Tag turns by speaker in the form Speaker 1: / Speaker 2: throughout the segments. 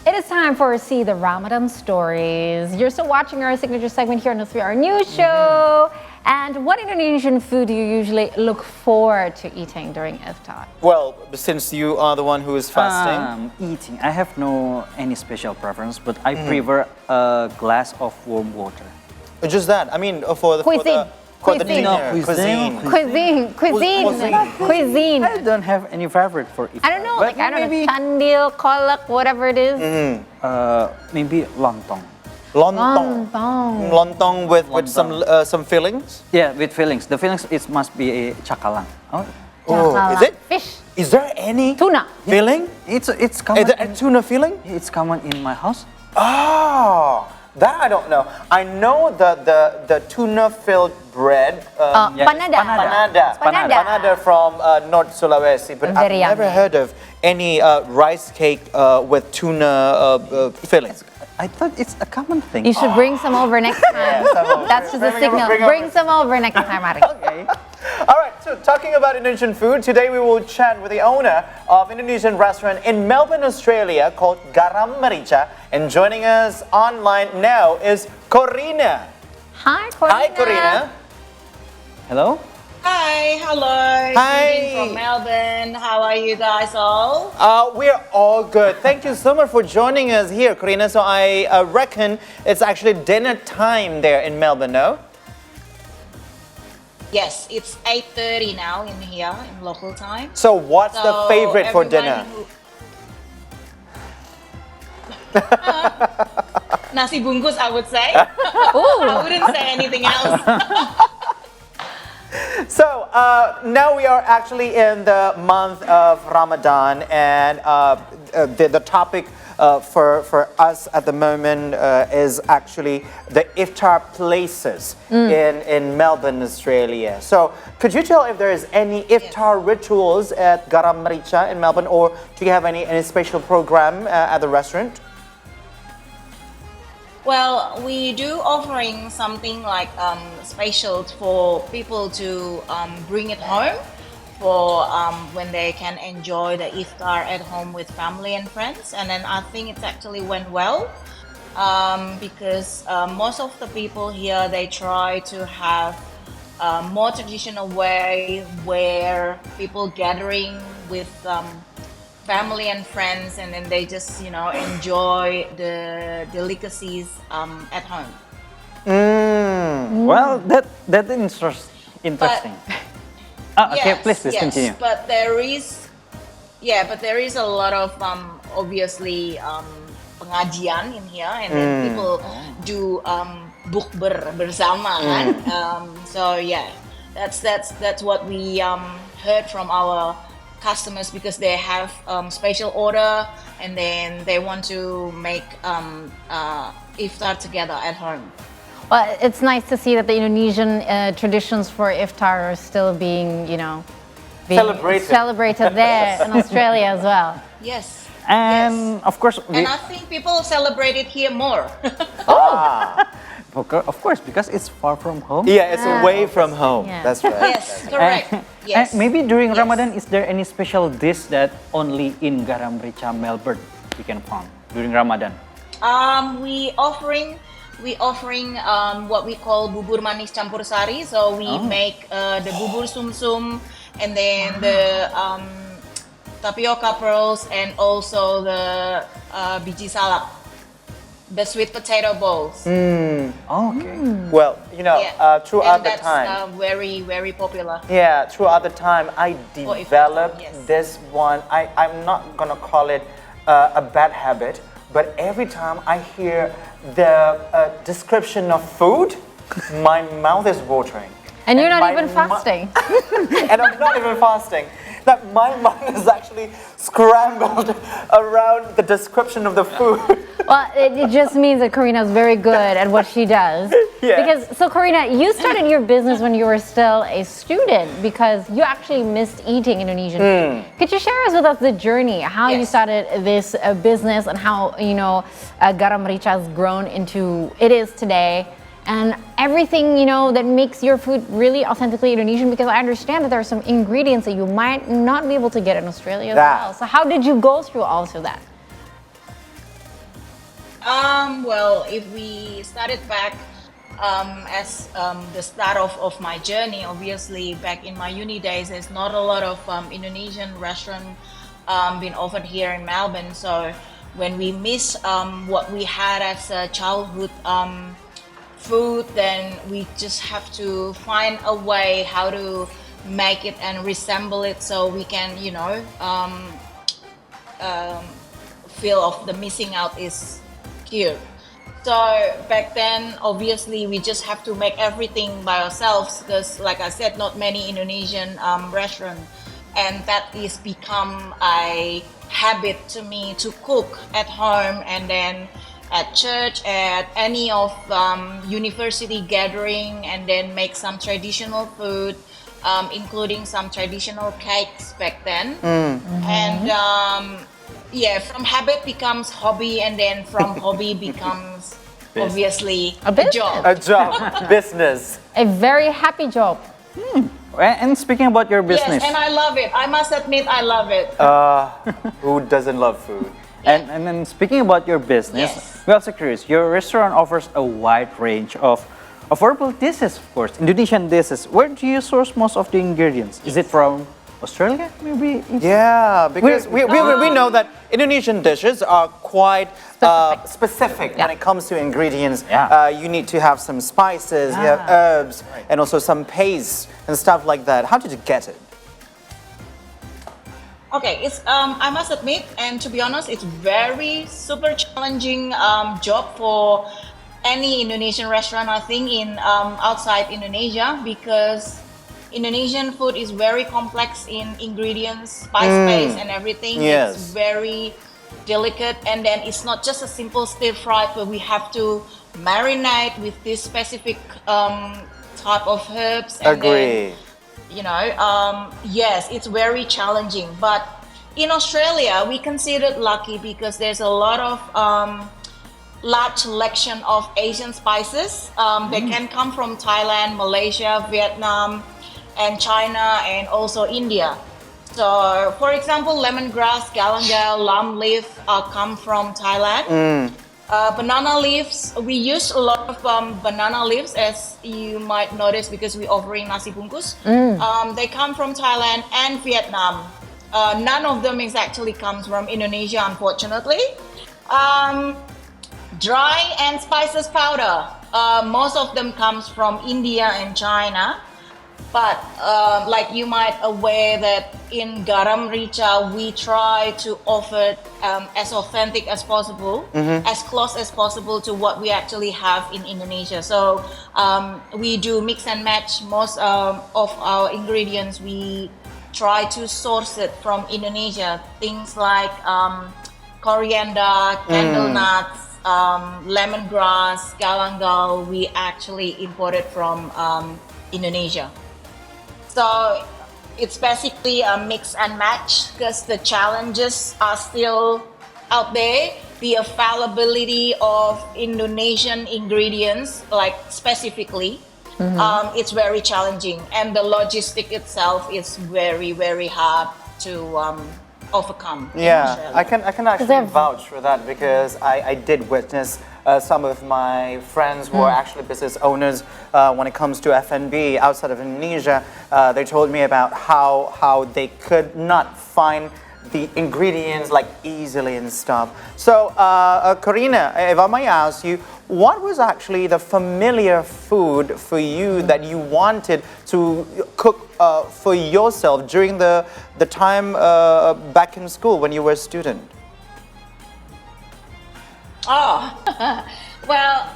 Speaker 1: It is time for See the Ramadan Stories. You're still watching our signature segment here on the 3R News Show. And what Indonesian food do you usually look forward to eating during iftar?
Speaker 2: Well, since you are the one who is fasting.
Speaker 3: Eating, I have no any special preference, but I prefer a glass of warm water.
Speaker 2: Just that. I mean, for the
Speaker 1: Cuisine.
Speaker 2: for the
Speaker 1: Cuisine.
Speaker 2: dinner.
Speaker 3: No, cuisine.
Speaker 1: Cuisine.
Speaker 3: I don't have any favorite for iftar.
Speaker 1: I don't know,
Speaker 3: but
Speaker 1: like, I don't
Speaker 3: maybe,
Speaker 1: know, candil, kolak, whatever it is.
Speaker 3: maybe lontong.
Speaker 2: Lontong.
Speaker 1: Lontong.
Speaker 2: Lontong with some fillings.
Speaker 3: Yeah, with fillings. The fillings it must be a chakalang. Oh,
Speaker 1: Chakalang.
Speaker 2: Is it?
Speaker 1: Fish.
Speaker 2: Is there any
Speaker 1: Tuna.
Speaker 2: filling?
Speaker 3: it's common.
Speaker 2: Is there a tuna filling?
Speaker 3: It's common in my house.
Speaker 2: Oh, that I don't know. I know the tuna filled bread.
Speaker 3: Yeah,
Speaker 1: Panada.
Speaker 2: Panada from North Sulawesi, but I've
Speaker 1: Very
Speaker 2: never
Speaker 1: yummy.
Speaker 2: heard of any rice cake with tuna filling.
Speaker 3: I thought it's a common thing.
Speaker 1: You should bring some over next time. That's just a signal. Bring some over next time, Ari.
Speaker 3: Okay.
Speaker 2: All right, so talking about Indonesian food, today we will chat with the owner of Indonesian restaurant in Melbourne, Australia called Garam Merica. And joining us online now is Corina.
Speaker 1: Hi, Corina.
Speaker 2: Hi, Corina.
Speaker 3: Hello.
Speaker 4: Hi, hello.
Speaker 2: Hi.
Speaker 4: Greetings from Melbourne. How are you guys all?
Speaker 2: We're all good. Thank you so much for joining us here, Corina. So I reckon it's actually dinner time there in Melbourne, no?
Speaker 4: Yes, it's 8:30 now in here in local time.
Speaker 2: So what's the
Speaker 4: So
Speaker 2: favorite for
Speaker 4: everyone
Speaker 2: dinner?
Speaker 4: Nasi bungkus, I would say. I wouldn't say anything else.
Speaker 2: So now we are actually in the month of Ramadan, and the topic for us at the moment is actually the iftar places in Melbourne, Australia. So could you tell if there is any iftar rituals at Garam Merica in Melbourne, or do you have any special program at the restaurant?
Speaker 4: Well, we do offering something like special for people to bring it home for when they can enjoy the iftar at home with family and friends. And then I think it actually went well because most of the people here, they try to have a more traditional way where people gathering with family and friends, and then they just enjoy the delicacies at home.
Speaker 3: Well, that interesting. Okay, please continue.
Speaker 4: But there is a lot of obviously pengajian in here, and then people do bukber bersama kan. So yeah, that's what we heard from our customers, because they have special order and then they want to make iftar together at home.
Speaker 1: Well, it's nice to see that the Indonesian traditions for iftar are still being, celebrated there in Australia as well.
Speaker 4: Yes.
Speaker 3: And of course,
Speaker 4: And I think people celebrate it here more.
Speaker 3: of course, because it's far from home.
Speaker 2: Yeah, it's away from home.
Speaker 1: Yeah.
Speaker 2: That's right.
Speaker 4: Yes, correct. Yes.
Speaker 3: And maybe during
Speaker 4: Yes.
Speaker 3: Ramadan, is there any special dish that only in Garam Merica, Melbourne, we can find during Ramadan?
Speaker 4: We offering what we call bubur manis campur sari. So we make the bubur sumsum, and then the tapioca pearls, and also the biji salak, the sweet potato bowls.
Speaker 3: Okay.
Speaker 2: Well, throughout
Speaker 4: and
Speaker 2: the
Speaker 4: that's
Speaker 2: time.
Speaker 4: very, very popular.
Speaker 2: Yeah, throughout the time, I developed
Speaker 4: yes.
Speaker 2: this one. I'm not gonna call it a bad habit, but every time I hear the description of food, my mouth is watering.
Speaker 1: And you're not
Speaker 2: my
Speaker 1: even fasting.
Speaker 2: And I'm not even fasting. That my mind is actually scrambled around the description of the food.
Speaker 1: Well, it just means that Corina is very good at what she does.
Speaker 2: Yeah.
Speaker 1: So Corina, you started your business when you were still a student because you actually missed eating Indonesian food. Could you share with us the journey, how you
Speaker 4: Yes.
Speaker 1: started this business and how, Garam Merica has grown into it is today? And everything, that makes your food really authentically Indonesian, because I understand that there are some ingredients that you might not be able to get in Australia as well. So how did you go through all of that?
Speaker 4: Well, if we started back as the start of my journey, obviously back in my uni days, there's not a lot of Indonesian restaurant being offered here in Melbourne. So when we miss what we had as a childhood food, then we just have to find a way how to make it and resemble it so we can, feel of the missing out is here. So back then, obviously, we just have to make everything by ourselves because, like I said, not many Indonesian restaurants, and that is become a habit to me to cook at home and then at church, at any of university gathering, and then make some traditional food, including some traditional cakes back then, and. Yeah, from habit becomes hobby, and then from hobby becomes obviously
Speaker 1: A business.
Speaker 4: job.
Speaker 2: A job, business.
Speaker 1: A very happy job.
Speaker 3: And speaking about your business,
Speaker 4: Yes, and I love it. I must admit, I love it.
Speaker 2: Who doesn't love food?
Speaker 3: and then speaking about your business,
Speaker 4: Yes.
Speaker 3: we're also curious. Your restaurant offers a wide range of affordable dishes, of course, Indonesian dishes. Where do you source most of the ingredients? Is it from Australia, maybe?
Speaker 2: Yeah, because we know that Indonesian dishes are quite specific when it comes to ingredients.
Speaker 3: Yeah.
Speaker 2: You need to have some spices, you have herbs, and also some paste and stuff like that. How did you get it?
Speaker 4: Okay, it's I must admit, and to be honest, it's very super challenging job for any Indonesian restaurant, I think, in outside Indonesia, because Indonesian food is very complex in ingredients, spice base, and everything.
Speaker 2: Yes.
Speaker 4: It's very delicate, and then it's not just a simple stir fry, but we have to marinate with this specific type of herbs. And
Speaker 2: Agree.
Speaker 4: then, yes, it's very challenging. But in Australia, we considered lucky because there's a lot of large selection of Asian spices. They can come from Thailand, Malaysia, Vietnam, and China, and also India. So, for example, lemongrass, galangal, lam leaf come from Thailand. Banana leaves, we use a lot of banana leaves, as you might notice, because we're offering nasi bungkus. They come from Thailand and Vietnam. None of them is actually comes from Indonesia, unfortunately. Dry and spices powder, most of them comes from India and China. But like you might aware that in garam rica, we try to offer as authentic as possible, as close as possible to what we actually have in Indonesia. So we do mix and match most of our ingredients. We try to source it from Indonesia. Things like coriander, candle nuts, lemongrass, galangal, we actually imported from Indonesia. So it's basically a mix and match because the challenges are still out there. The availability of Indonesian ingredients, like specifically, it's very challenging, and the logistic itself is very, very hard to overcome. in
Speaker 2: Yeah,
Speaker 4: Australia.
Speaker 2: I can actually
Speaker 1: they're-
Speaker 2: vouch for that because I did witness some of my friends who are actually business owners when it comes to F&B outside of Indonesia. They told me about how they could not find the ingredients like easily and stuff. So, Corina, if I may ask you, what was actually the familiar food for you that you wanted to cook for yourself during the time back in school when you were a student?
Speaker 4: Oh, well,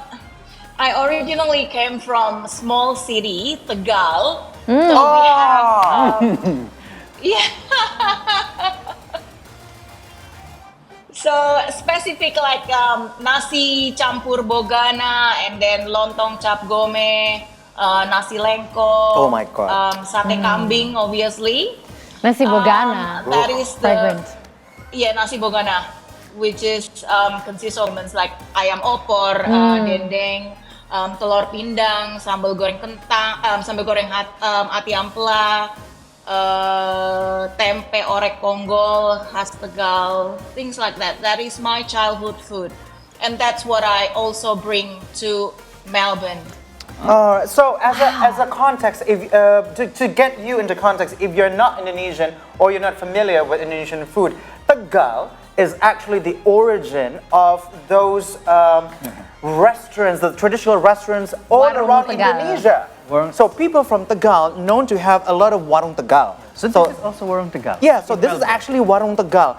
Speaker 4: I originally came from small city, Tegal. So we have, yeah. So specific like nasi campur bogana, and then lontong cap gome, nasi lengko.
Speaker 2: Oh my God.
Speaker 4: Sate kambing, obviously.
Speaker 1: Nasi bogana.
Speaker 4: That is the
Speaker 1: Fragrant.
Speaker 4: nasi bogana, which is consists of elements like ayam opor, dendeng, telur pindang, sambal goreng kentang, sambal goreng ati ampela, tempe orek ponggol khas Tegal, things like that. That is my childhood food. and that's what I also bring to Melbourne.
Speaker 2: So as a context, if to get you into context, if you're not Indonesian or you're not familiar with Indonesian food, Tegal is actually the origin of those restaurants, the traditional restaurants all
Speaker 1: Warung
Speaker 2: around
Speaker 1: Tegal.
Speaker 2: Indonesia.
Speaker 3: Warung-
Speaker 2: So people from Tegal known to have a lot of warung Tegal.
Speaker 3: So this is also warung Tegal.
Speaker 2: Yeah, so
Speaker 3: in
Speaker 2: this is
Speaker 3: Melbourne.
Speaker 2: actually warung Tegal.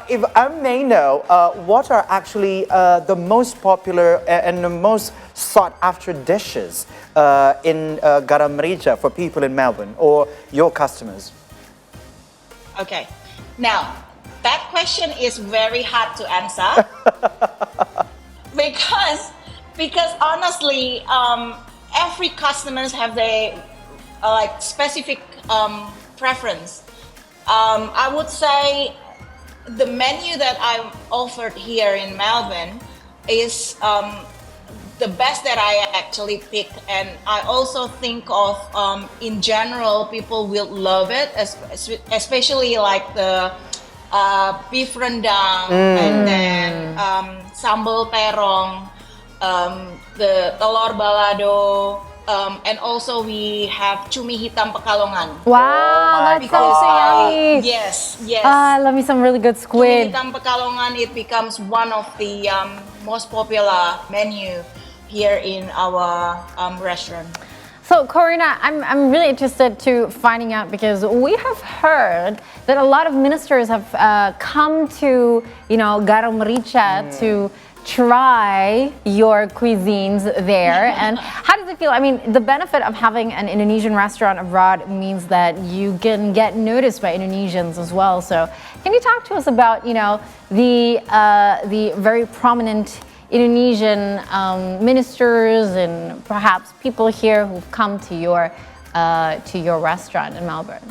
Speaker 2: If I may know, what are actually the most popular and the most sought after dishes in garam merica for people in Melbourne or your customers?
Speaker 4: Okay, now that question is very hard to answer because honestly, every customers have their like specific preference. I would say the menu that I offered here in Melbourne is the best that I actually picked, and I also think of in general people will love it, especially like the beef rendang and then sambal terong, the telur balado, and also we have cumi hitam Pekalongan.
Speaker 1: Wow, that sounds so yummy.
Speaker 4: Yes.
Speaker 1: I love me some really good
Speaker 4: Cumi
Speaker 1: squid.
Speaker 4: hitam Pekalongan, it becomes one of the most popular menu here in our restaurant.
Speaker 1: So, Corina, I'm really interested to finding out because we have heard that a lot of ministers have come to, Garam Merica to try your cuisines there. And how does it feel? I mean, the benefit of having an Indonesian restaurant abroad means that you can get noticed by Indonesians as well. So, can you talk to us about, the very prominent Indonesian ministers and perhaps people here who've come to your restaurant in Melbourne?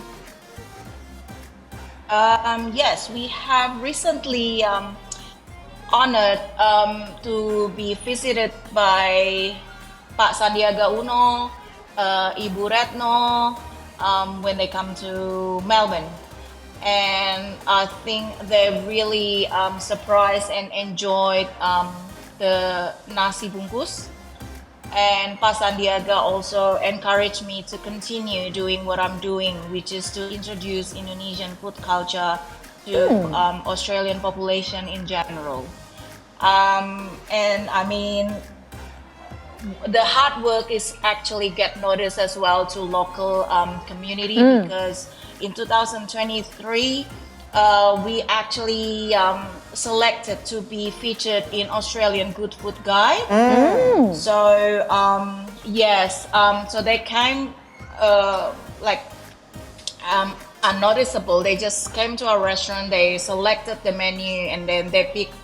Speaker 4: Yes, we have recently honored to be visited by Pak Sandiaga Uno, Ibu Retno, when they come to Melbourne. And I think they really surprised and enjoyed the nasi bungkus. And Pak Sandiaga also encouraged me to continue doing what I'm doing, which is to introduce Indonesian food culture to Australian population in general. And I mean, the hard work is actually get noticed as well to local community because in 2023 we actually selected to be featured in Australian Good Food Guide. So yes, so they came unnoticeable. They just came to our restaurant, they selected the menu, and then they picked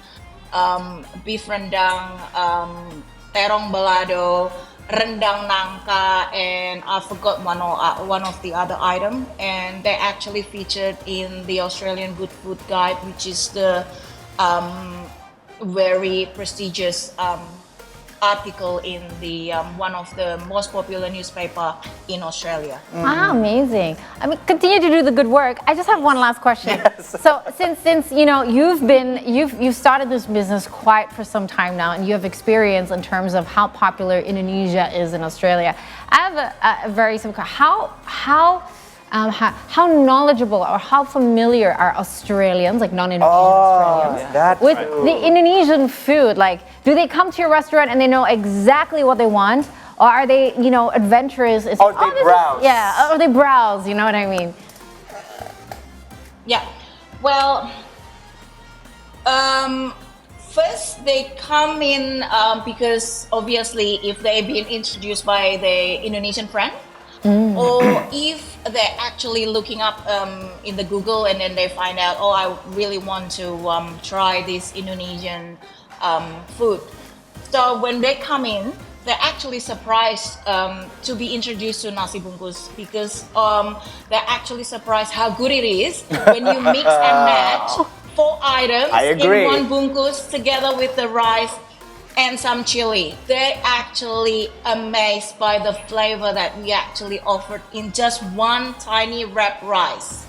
Speaker 4: beef rendang, terong balado, rendang nangka, and I forgot one of the other item. And they actually featured in the Australian Good Food Guide, which is the very prestigious article in the one of the most popular newspaper in Australia.
Speaker 1: Wow, amazing. I mean, continue to do the good work. I just have one last question. So since you've started this business quite for some time now, and you have experience in terms of how popular Indonesia is in Australia, I have a very simple question. How knowledgeable or how familiar are Australians, like non-Indonesian Australians, with the Indonesian food? Like, do they come to your restaurant and they know exactly what they want? Or are they, adventurous? It's
Speaker 2: Or they browse.
Speaker 1: Or they browse, you know what I mean?
Speaker 4: Yeah, well, first they come in because obviously if they've been introduced by the Indonesian friend, or if they're actually looking up in the Google and then they find out, oh, I really want to try this Indonesian food. So when they come in, they're actually surprised to be introduced to nasi bungkus because they're actually surprised how good it is when you mix and match 4 items in one bungkus together with the rice and some chili. They're actually amazed by the flavor that we actually offered in just one tiny wrapped rice.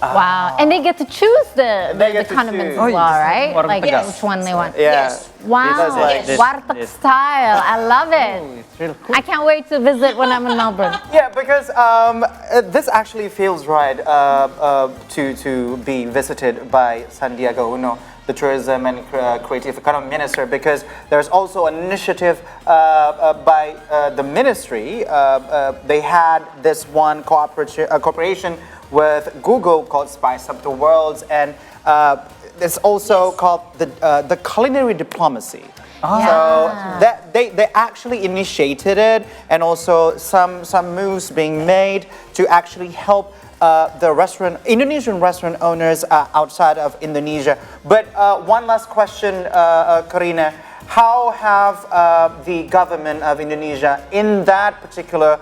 Speaker 1: Wow. And they get to choose the
Speaker 2: They get to
Speaker 1: condiments
Speaker 2: choose.
Speaker 1: as well, right?
Speaker 3: Warung
Speaker 1: Like
Speaker 3: Tegal.
Speaker 1: which one they want.
Speaker 2: Yeah.
Speaker 4: Yes.
Speaker 1: Wow,
Speaker 3: This is like this-
Speaker 1: warteg
Speaker 3: this-
Speaker 1: style. I love
Speaker 3: Oh,
Speaker 1: it.
Speaker 3: it's really cool.
Speaker 1: I can't wait to visit when I'm in Melbourne.
Speaker 2: Yeah, because this actually feels right to be visited by Sandiaga Uno, the Tourism and Creative Economy Minister, because there's also an initiative by the ministry. They had this one cooperation with Google called Spice Up the World, and it's also called the culinary diplomacy. So that they actually initiated it, and also some moves being made to actually help the Indonesian restaurant owners outside of Indonesia. But one last question, Corina. How have the government of Indonesia in that particular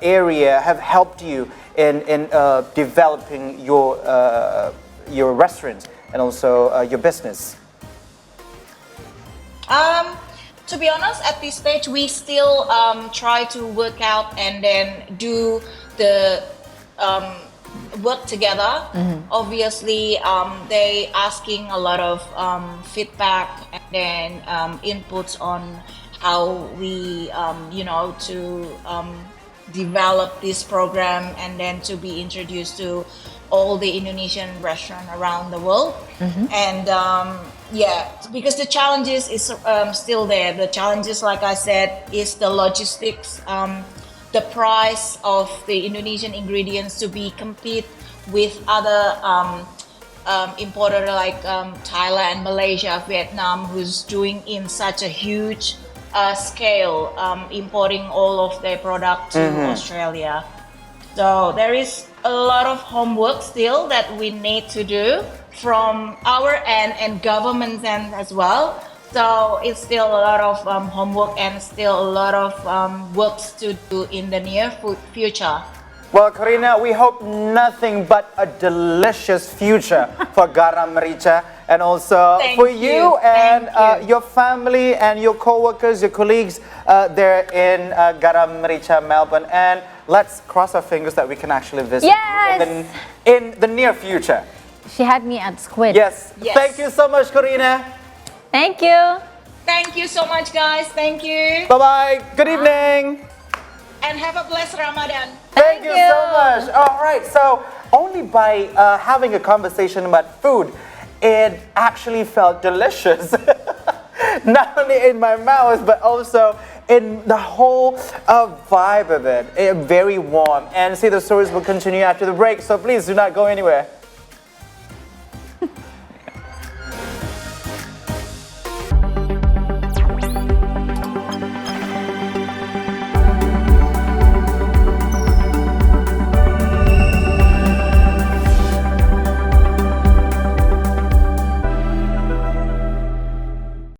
Speaker 2: area have helped you in developing your restaurant and also your business?
Speaker 4: To be honest, at this stage, we still try to work out and then do the work together. Obviously, they asking a lot of feedback and then inputs on how we, to develop this program and then to be introduced to all the Indonesian restaurants around the world. And because the challenges is still there. The challenges, like I said, is the logistics, the price of the Indonesian ingredients to be compete with other importer like Thailand, Malaysia, Vietnam, who's doing in such a huge scale, importing all of their product to Australia. So there is a lot of homework still that we need to do from our end and government's end as well. So it's still a lot of homework and still a lot of works to do in the near future.
Speaker 2: Well, Corina, we hope nothing but a delicious future for Garam Merica, and also
Speaker 4: Thank
Speaker 2: for
Speaker 4: you.
Speaker 2: you and
Speaker 4: Thank you.
Speaker 2: your family and your co-workers, your colleagues there in Garam Merica, Melbourne. And let's cross our fingers that we can actually visit
Speaker 1: Yes!
Speaker 2: in the near future.
Speaker 1: She had me at squid.
Speaker 2: Yes.
Speaker 4: Yes.
Speaker 2: Thank you so much, Corina.
Speaker 1: Thank you.
Speaker 4: Thank you so much, guys. Thank you.
Speaker 2: Bye-bye. Good evening.
Speaker 4: And have a blessed Ramadan.
Speaker 2: Thank you
Speaker 1: you.
Speaker 2: so much. All right, so only by having a conversation about food, it actually felt delicious. Not only in my mouth, but also in the whole vibe of it. Very warm. And see, the stories will continue after the break, so please do not go anywhere.